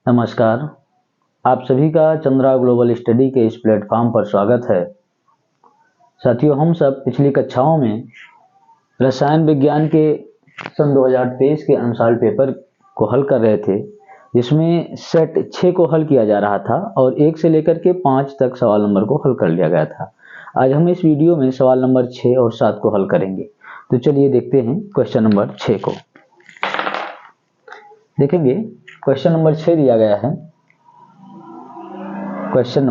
नमस्कार। आप सभी का चंद्रा ग्लोबल स्टडी के इस प्लेटफॉर्म पर स्वागत है। साथियों, हम सब पिछली कक्षाओं में रसायन विज्ञान के सन 2023 के अनुसार पेपर को हल कर रहे थे, जिसमें सेट 6 को हल किया जा रहा था और 1 से लेकर के 5 तक सवाल नंबर को हल कर लिया गया था। आज हम इस वीडियो में सवाल नंबर 6 और 7 को हल करेंगे। तो चलिए देखते हैं क्वेश्चन नंबर 6 को। देखेंगे क्वेश्चन नंबर 6 दिया गया है। क्वेश्चन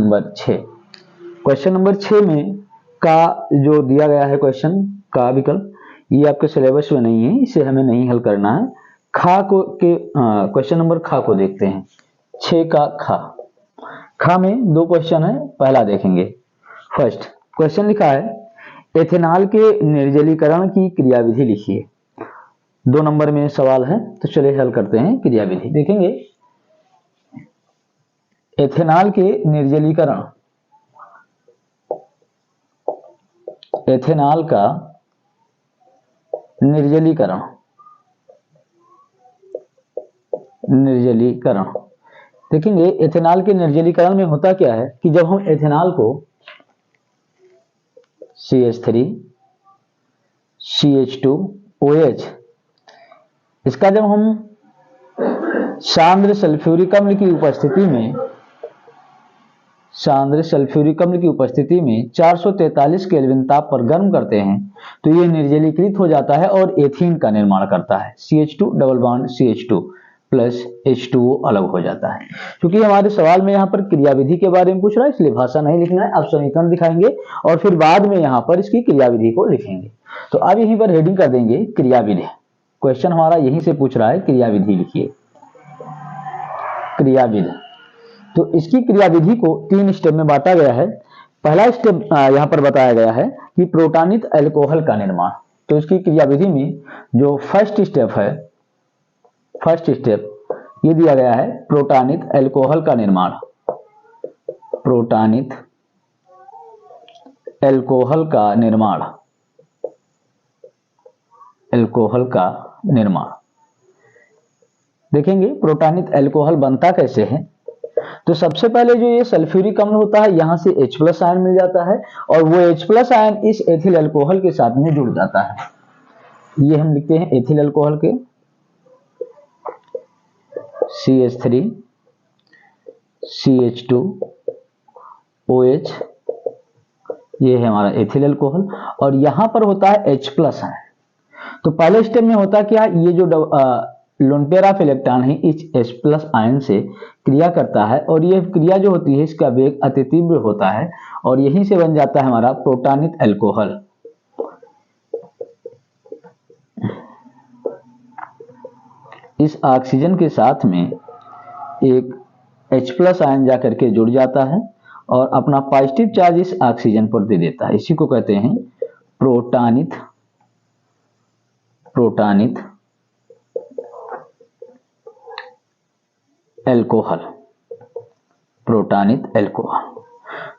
नंबर 6 में का जो दिया गया है क्वेश्चन का विकल्प, ये आपके सिलेबस में नहीं है, इसे हमें नहीं हल करना है। क्वेश्चन नंबर खा को देखते हैं। 6 का खा में 2 क्वेश्चन है। पहला देखेंगे। फर्स्ट क्वेश्चन लिखा है एथेनॉल के निर्जलीकरण की क्रियाविधि लिखिए। 2 नंबर में सवाल है, तो चलिए हल करते हैं क्रियाविधि। देखेंगे एथेनॉल के निर्जलीकरण, एथेनॉल का निर्जलीकरण देखेंगे एथेनॉल के निर्जलीकरण में होता क्या है कि जब हम एथेनॉल को CH3 CH2 OH इसका जब हम सांद्र सल्फ्यूरिक अम्ल की उपस्थिति में 443 केल्विन ताप पर गर्म करते हैं तो ये निर्जलीकृत हो जाता है और एथीन का निर्माण करता है। CH2 double bond CH2 plus H2O अलग हो जाता है। क्योंकि हमारे सवाल में यहाँ पर क्रियाविधि के बारे में पूछ रहा है, इसलिए भाषा नहीं लिखना है। आप समीकरण दिखाएंगे और फिर बाद में यहाँ पर इसकी क्रियाविधि को लिखेंगे। तो अब यहीं पर हेडिंग कर देंगे क्रियाविधि। क्वेश्चन हमारा यहीं से पूछ रहा है क्रियाविधि लिखिए। क्रियाविधि, तो इसकी क्रियाविधि को 3 स्टेप में बांटा गया है। पहला स्टेप यहाँ पर बताया गया है कि प्रोटानित अल्कोहल का निर्माण। तो इसकी क्रियाविधि में जो फर्स्ट स्टेप ये दिया गया है प्रोटानित अल्कोहल का निर्माण। प्रोटानित अल्कोहल का निर्माण देखेंगे प्रोटानित अल्कोहल बनता कैसे है। तो सबसे पहले जो ये सल्फ्यूरिक अम्ल होता है, यहां से H+ आयन मिल जाता है और वो H+ आयन इस एथिल अल्कोहल के साथ में जुड़ जाता है। ये हम लिखते हैं एथिल अल्कोहल के CH3 CH2 OH, ये है हमारा एथिल अल्कोहल और यहां पर होता है H+ आयन। तो पहले स्टेप में होता क्या, ये जो लोन पेयर ऑफ इलेक्ट्रॉन है इस H+ आयन से क्रिया करता है और यह क्रिया जो होती है इसका वेग अति तीव्र होता है और यहीं से बन जाता है हमारा प्रोटानित अल्कोहल। इस ऑक्सीजन के साथ में एक H+ आयन जाकर के जुड़ जाता है और अपना पॉजिटिव चार्ज इस ऑक्सीजन पर दे देता है। इसी को कहते हैं प्रोटानित अल्कोहल।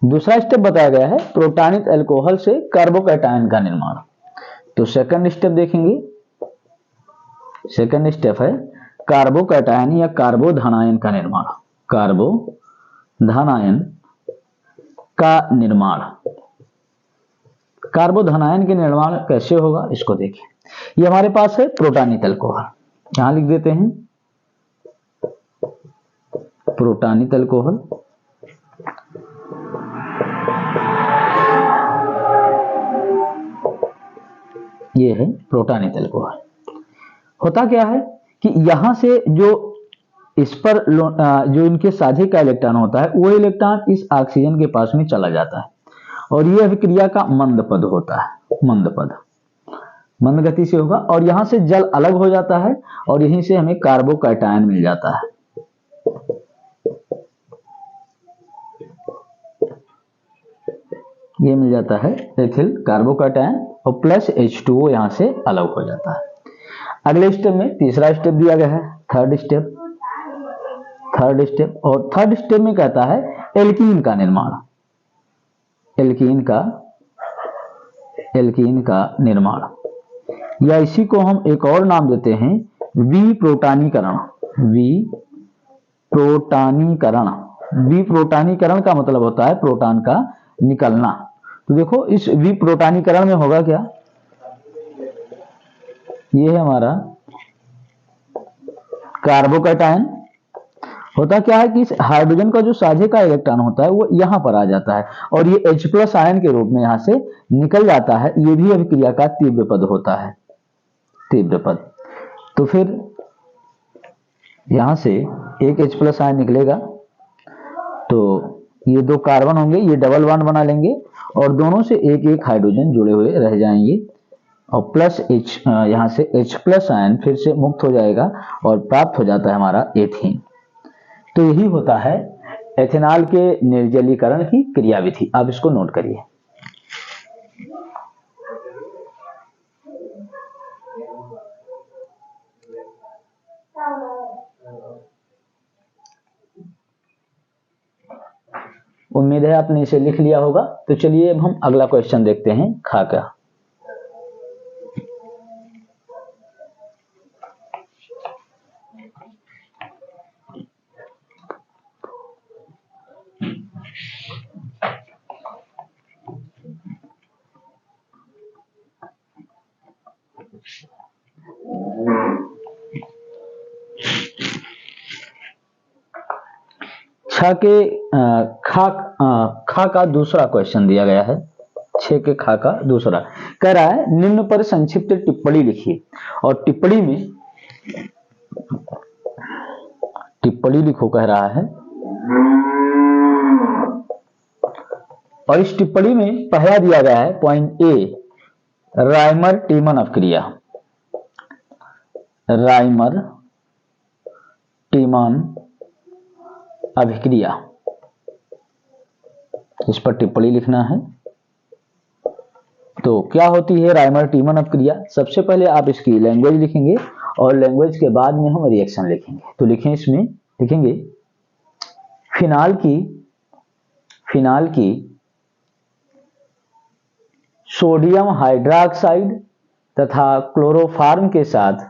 दूसरा स्टेप बताया गया है प्रोटानित अल्कोहल से कार्बोकैटायन का निर्माण। तो सेकंड स्टेप देखेंगे। सेकंड स्टेप है कार्बोकैटायन या कार्बोधनायन का निर्माण। कार्बोधनायन के निर्माण कैसे होगा इसको देखें। ये हमारे पास है प्रोटानित अल्कोहल, यहां लिख देते हैं प्रोटानित अल्कोहल। ये है प्रोटानित अल्कोहल। होता क्या है कि यहां से जो इस पर जो इनके साझे का इलेक्ट्रॉन होता है वो इलेक्ट्रॉन इस ऑक्सीजन के पास में चला जाता है और यह अभिक्रिया का मंद पद होता है। मंद गति से होगा और यहां से जल अलग हो जाता है और यहीं से हमें कार्बोकैटायन मिल जाता है। ये मिल जाता है एथिल कार्बोकैटायन और प्लस H2O यहां से अलग हो जाता है। अगले स्टेप में तीसरा स्टेप दिया गया है, थर्ड स्टेप। और थर्ड स्टेप में कहता है एल्कीन का निर्माण। एल्कीन का निर्माण या इसी को हम एक और नाम देते हैं विप्रोटानीकरण। विप्रोटानीकरण। विप्रोटानीकरण का मतलब होता है प्रोटॉन का निकलना। तो देखो इस विप्रोटानीकरण में होगा क्या, ये है हमारा कार्बोकैटायन। होता क्या है कि इस हाइड्रोजन का जो साझे का इलेक्ट्रॉन होता है वो यहां पर आ जाता है और ये H+ आयन के रूप में यहां से निकल जाता है। ये भी अभिक्रिया का तीव्र पद होता है, तीव्र पद। तो फिर यहां से एक H+ आयन निकलेगा, तो ये दो कार्बन होंगे, ये डबल बॉन्ड बना लेंगे और दोनों से एक एक हाइड्रोजन जुड़े हुए रह जाएंगे और प्लस H, यहां से H+ आयन फिर से मुक्त हो जाएगा और प्राप्त हो जाता है हमारा एथीन। तो यही होता है एथेनॉल के निर्जलीकरण की क्रियाविधि। आप इसको नोट करिए। उम्मीद है आपने इसे लिख लिया होगा। तो चलिए अब हम अगला क्वेश्चन देखते हैं, खा का। खा का दूसरा क्वेश्चन दिया गया है। 6 के खा का दूसरा कह रहा है निम्न पर संक्षिप्त टिप्पणी लिखिए और टिप्पणी लिखो कह रहा है। और इस टिप्पणी में पहला दिया गया है पॉइंट ए, राइमर टीमन अभिक्रिया। राइमर टीमन अभिक्रिया, इस पर टिप्पणी लिखना है। तो क्या होती है राइमर टीमन अभिक्रिया? सबसे पहले आप इसकी लैंग्वेज लिखेंगे और लैंग्वेज के बाद में हम रिएक्शन लिखेंगे। तो लिखें, इसमें लिखेंगे फिनाल की सोडियम हाइड्रोक्साइड तथा क्लोरोफॉर्म के साथ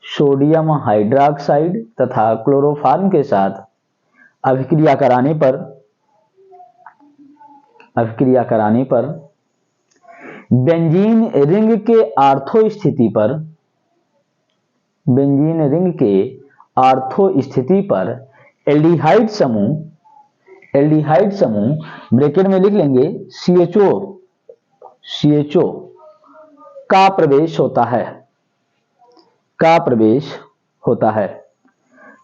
सोडियम हाइड्रोक्साइड तथा क्लोरोफॉर्म के साथ अभिक्रिया कराने पर बेंजीन रिंग के आर्थो स्थिति पर एल्डिहाइड समूह ब्रैकेट में लिख लेंगे CHO का प्रवेश होता है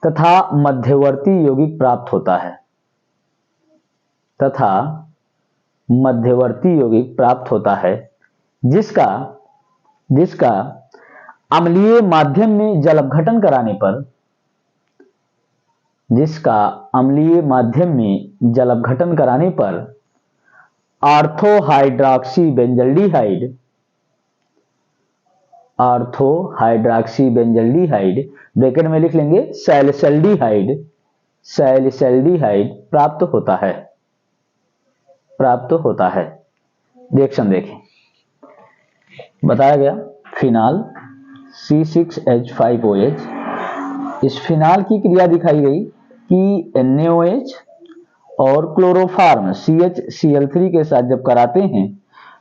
तथा मध्यवर्ती यौगिक प्राप्त होता है जिसका अम्लीय माध्यम में जल अपघटन कराने पर आर्थो हाइड्रोक्सी बेंजल्डिहाइड ब्रैकेट में लिख लेंगे सैलिसल्डिहाइड प्राप्त होता है। रिएक्शन देखें, बताया गया फिनाल C6H5OH, इस फिनाल की क्रिया दिखाई गई कि NaOH और क्लोरोफॉर्म CHCl3 के साथ जब कराते हैं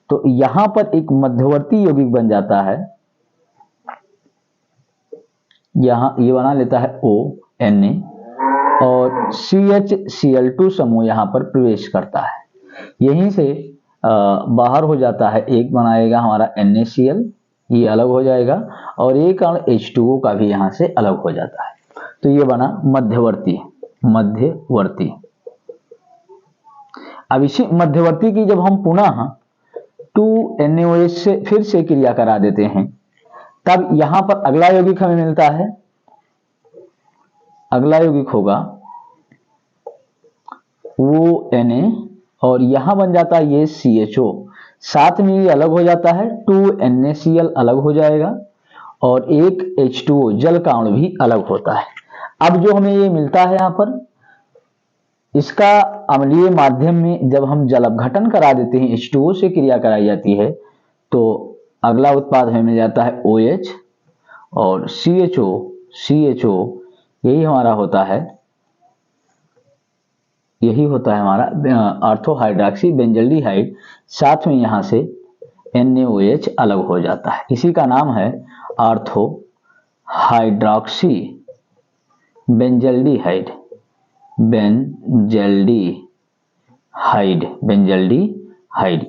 तो यहां पर एक मध्यवर्ती यौगिक बन जाता है। यहां ये बना लेता है ONa और CHCl2 समूह यहां पर प्रवेश करता है। यहीं से बाहर हो जाता है, एक बनाएगा हमारा NaCl, ये अलग हो जाएगा और एक अणु H2O का भी यहां से अलग हो जाता है। तो ये बना मध्यवर्ती। अब इसी मध्यवर्ती की जब हम पुनः 2NaOH से फिर से क्रिया करा देते हैं, तब यहां पर अगला यौगिक हमें मिलता है। अगला यौगिक होगा वो Na और यहां बन जाता है ये CHO, साथ में ये अलग हो जाता है, 2NaCl अलग हो जाएगा और एक H2O जल का अणु भी अलग होता है। अब जो हमें ये मिलता है यहां पर, इसका अम्लीय माध्यम में जब हम जल अपघटन करा देते हैं, H2O से क्रिया कराई जाती है, तो अगला उत्पाद हमें मिल जाता है OH और CHO यही हमारा होता है, यही होता है हमारा ऑर्थो हाइड्रॉक्सी बेंजल्डिहाइड, साथ में यहां से NaOH अलग हो जाता है। इसी का नाम है ऑर्थो हाइड्रॉक्सी बेंजल्डिहाइड, बेंजल्डिहाइड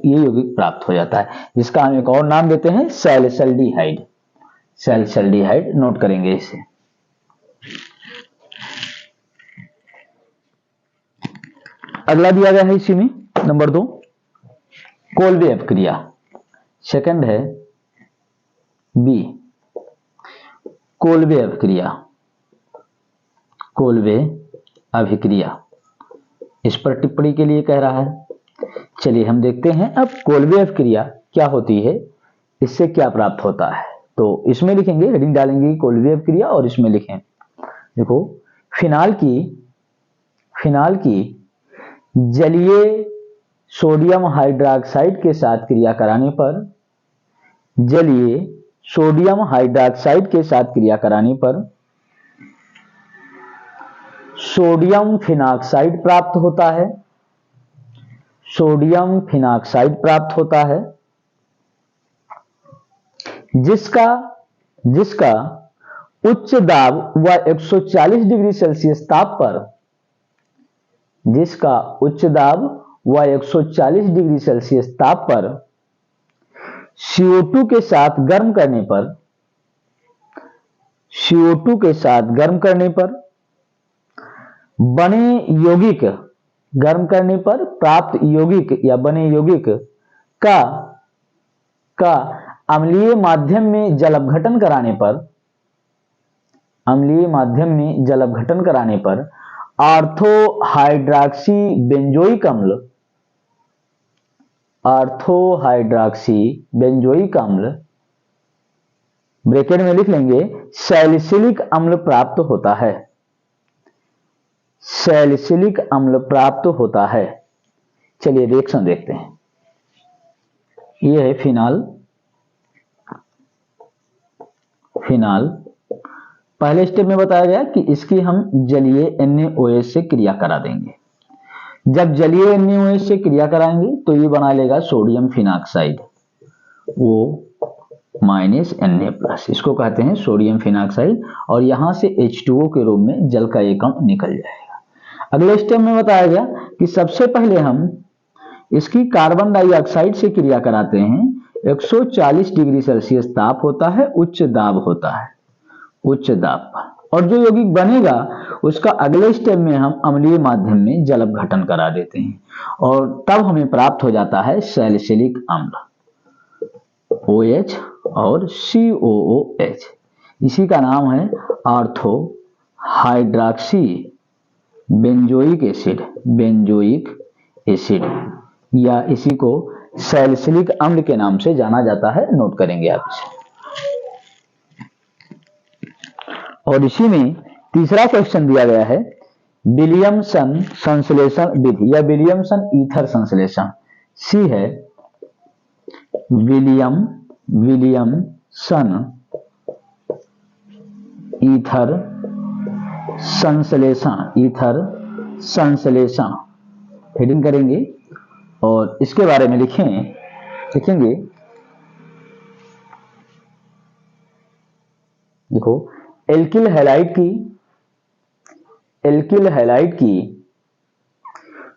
ये यौगिक प्राप्त हो जाता है, जिसका हम एक और नाम देते हैं सैलिसल्डिहाइड। सैलिसल्डिहाइड नोट करेंगे इसे। अगला दिया गया है इसी में नंबर 2 कोल्बे अपक्रिया, सेकंड है बी कोल्बे अपक्रिया, कोल्बे अभिक्रिया। इस पर टिप्पणी के लिए कह रहा है। चलिए हम देखते हैं अब कोल्बे अपक्रिया क्या होती है, इससे क्या प्राप्त होता है। तो इसमें लिखेंगे, हेडिंग डालेंगे कोल्बे अपक्रिया और इसमें लिखें, देखो फिनाल की जलीय सोडियम हाइड्रॉक्साइड के साथ क्रिया कराने पर, जलीय सोडियम हाइड्रॉक्साइड के साथ क्रिया कराने पर सोडियम फिनॉक्साइड प्राप्त होता है, सोडियम फिनॉक्साइड प्राप्त होता है, जिसका उच्च दाब व 140 डिग्री सेल्सियस ताप पर, जिसका उच्च दाब व 140 डिग्री सेल्सियस ताप पर CO2 के साथ गर्म करने पर, CO2 के साथ गर्म करने पर बने यौगिक, गर्म करने पर प्राप्त यौगिक या बने यौगिक का अम्लीय माध्यम में जल अपघटन कराने पर, अम्लीय माध्यम में जल अपघटन कराने पर ऑर्थो हाइड्रॉक्सी बेंजोइक अम्ल, ऑर्थो हाइड्रॉक्सी बेंजोइक अम्ल ब्रैकेट में लिख लेंगे सैलिसिलिक अम्ल प्राप्त होता है, सैलिसिलिक अम्ल प्राप्त होता है। चलिए रिएक्शन देखते हैं। यह है फिनाल, फिनाल पहले स्टेप में बताया गया कि इसकी हम जलीय NaOH से क्रिया करा देंगे। जब जलीय NaOH से क्रिया कराएंगे तो ये बना लेगा सोडियम फिनॉक्साइड, वो -Na+, इसको कहते हैं सोडियम फिनॉक्साइड, और यहां से H2O के रूप में जल का एक अणु निकल जाएगा। अगले स्टेप में बताया गया कि सबसे पहले हम इसकी कार्बन डाइऑक्साइड से क्रिया कराते हैं। 140 डिग्री सेल्सियस ताप होता है, उच्च दाब होता है, उच्च दाब पर, और जो यौगिक बनेगा उसका अगले स्टेप में हम अम्लीय माध्यम में जल अपघटन करा देते हैं, और तब हमें प्राप्त हो जाता है सैलिसिलिक अम्ल, OH और COOH। इसी का नाम है ortho hydroxy benzoic acid, benzoic acid, या इसी को सैलिसिलिक अम्ल के नाम से जाना जाता है। नोट करेंगे आप इसे। और इसी में तीसरा क्वेश्चन दिया गया है विलियमसन संश्लेषण विधि या विलियमसन ईथर संश्लेषण। सी है विलियमसन ईथर संश्लेषण, ईथर संश्लेषण हेडिंग करेंगे और इसके बारे में लिखेंगे। देखो एल्किल हैलाइड की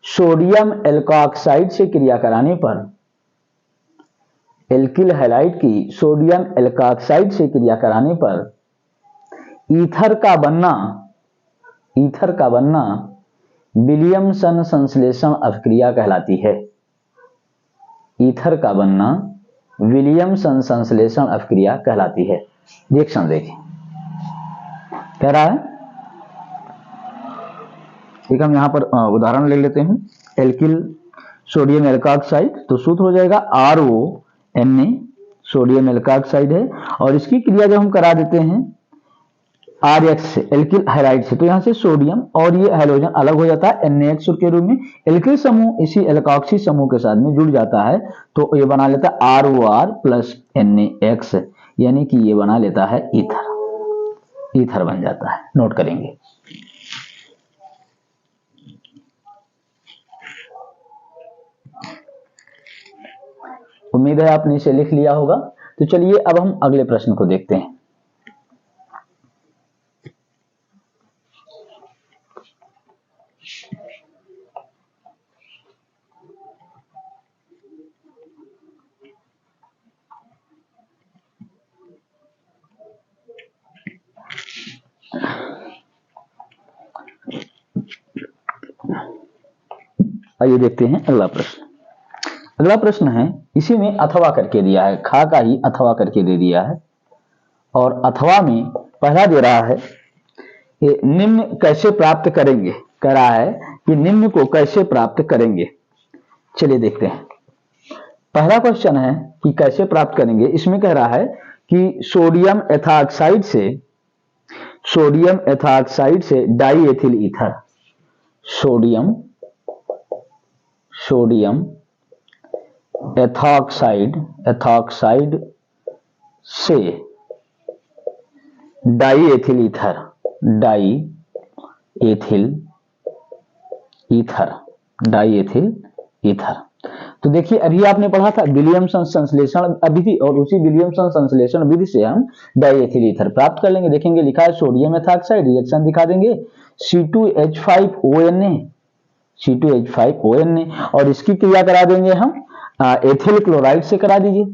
सोडियम एल्कोऑक्साइड से क्रिया कराने पर, एल्किल हैलाइड की सोडियम एल्कोऑक्साइड से क्रिया कराने पर ईथर का बनना विलियमसन संश्लेषण अभिक्रिया कहलाती है। ईथर का बनना विलियमसन संश्लेषण अभिक्रिया कहलाती है। रिएक्शन देखें, कह रहा है, एक हम यहां पर उदाहरण ले लेते हैं। एल्किल सोडियम एल्कोऑक्साइड, तो सूत्र हो जाएगा RONA, सोडियम एल्कोऑक्साइड है, और इसकी क्रिया जब हम करा देते हैं RH से, एल्किल हैलाइड से, तो यहां से सोडियम और ये हाइड्रोजन अलग हो जाता है NaX के रूप में। एल्किल समूह इसी एल्कोऑक्सी समूह के साथ में जुड़ जाता है, तो ये बना लेता है ROR प्लस NaX, यानी कि ये बना लेता है ईथर, ईथर बन जाता है। नोट करेंगे। उम्मीद है आपने इसे लिख लिया होगा। तो चलिए अब हम अगले प्रश्न को देखते हैं। आइए देखते हैं अगला प्रश्न। अगला प्रश्न है, इसी में अथवा करके दिया है, खा का ही अथवा करके दे दिया है और अथवा में पहला दे रहा है कि निम्न कैसे प्राप्त करेंगे, कह रहा है कि निम्न को कैसे प्राप्त करेंगे। चलिए देखते हैं। पहला क्वेश्चन है कि कैसे प्राप्त करेंगे। इसमें कह रहा है कि सोडियम एथॉक्साइड से डाईएथिल ईथर, सोडियम एथॉक्साइड से डाईएथिल ईथर। तो देखिए अभी आपने पढ़ा था विलियमसन संश्लेषण विधि, और उसी विलियमसन संश्लेषण विधि से हम डाईएथिल ईथर प्राप्त कर लेंगे। देखेंगे लिखा है सोडियम एथॉक्साइड, रिएक्शन दिखा देंगे C2H5ONA और इसकी क्रिया करा देंगे हम एथिल क्लोराइड से करा दीजिए।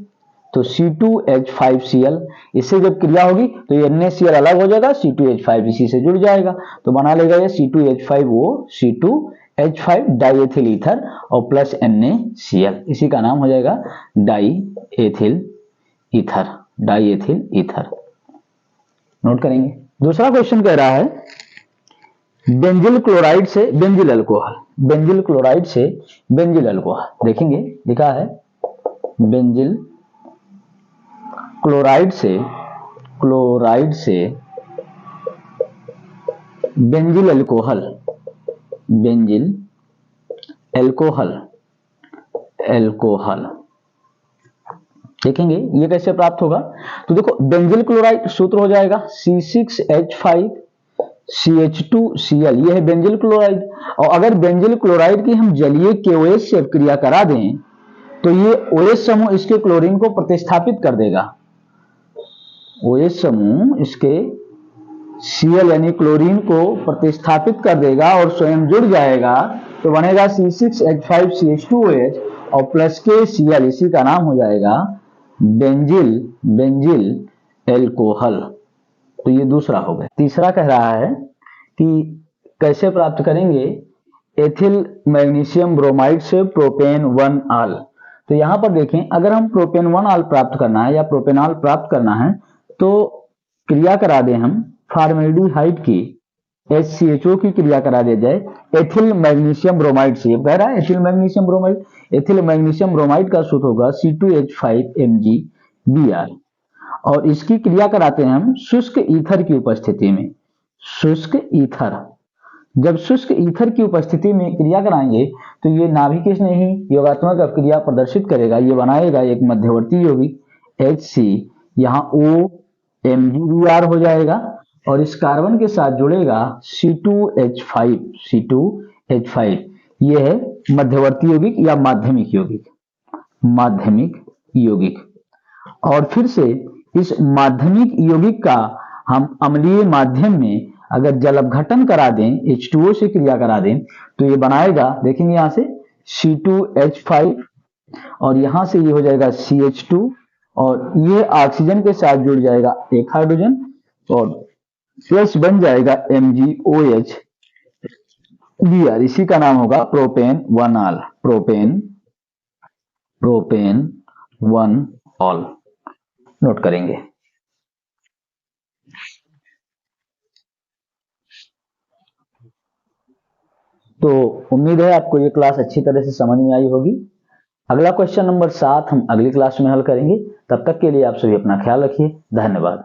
तो C2H5Cl, इससे जब क्रिया होगी तो ये NaCl अलग हो जाएगा, C2H5 इसी से जुड़ जाएगा, तो बना लेगा ये C2H5O, C2H5 डाईएथिल ईथर और प्लस NaCl, इसी का नाम हो जाएगा डाईएथिल ईथर। नोट करेंगे। दूसरा क्वेश्चन कह रहा है बेंजिल क्लोराइड से बेंजिल अल्कोहल। देखेंगे लिखा है बेंजिल क्लोराइड से बेंजिल अल्कोहल। देखेंगे ये कैसे प्राप्त होगा। तो देखो बेंजिल क्लोराइड सूत्र हो जाएगा C6H5CH2Cl, ये है बेंजिल क्लोराइड। और अगर बेंजिल क्लोराइड की हम जलीय KOH से क्रिया करा दें तो ये OH समूह इसके क्लोरीन को प्रतिस्थापित कर देगा, OH समूह इसके Cl यानी क्लोरीन को प्रतिस्थापित कर देगा और स्वयं जुड़ जाएगा, तो बनेगा C6H5CH2OH और प्लस के Cl, इसी का नाम हो जाएगा बेंजिल अल्कोहल। तो ये दूसरा हो गया। तीसरा कह रहा है कि कैसे प्राप्त करेंगे एथिल मैग्नीशियम ब्रोमाइड से प्रोपेन 1 तो यहां पर देखें अगर हम प्रोपेन 1 प्राप्त करना है या प्रोपेनॉल प्राप्त करना है तो क्रिया करा दें हम फॉर्मेल्डिहाइड की HCHO की क्रिया करा दिया जाए एथिल मैग्नीशियम ब्रोमाइड से। कह रहा है एथिल मैग्नीशियम ब्रोमाइड का सूत्र होगा C2H5MgBr और इसकी क्रिया कराते हैं हम शुष्क ईथर की उपस्थिति में। जब शुष्क ईथर की उपस्थिति में क्रिया कराएंगे तो ये नाभिक में ही योगात्मक अभिक्रिया प्रदर्शित करेगा, ये बनाएगा एक मध्यवर्ती यौगिक HC, यहाँ OMgBr हो जाएगा और इस कार्बन के साथ जुड़ेगा C2H5, ये है मध्यवर्ती यौगिक या माध्यमिक यौगिक। और फिर से इस माध्यमिक यौगिक का हम अम्लीय माध्यम में अगर जल अपघटन करा दें, H2O से क्रिया करा दें तो ये बनाएगा, देखेंगे यहां से C2H5 और यहां से ये हो जाएगा CH2 और ये ऑक्सीजन के साथ जुड़ जाएगा एक हाइड्रोजन और प्लस बन जाएगा MgOH-Br, इसी का नाम होगा प्रोपेन 1 नोट करेंगे। तो उम्मीद है आपको ये क्लास अच्छी तरह से समझ में आई होगी। अगला क्वेश्चन नंबर 7 हम अगली क्लास में हल करेंगे। तब तक के लिए आप सभी अपना ख्याल रखिए। धन्यवाद।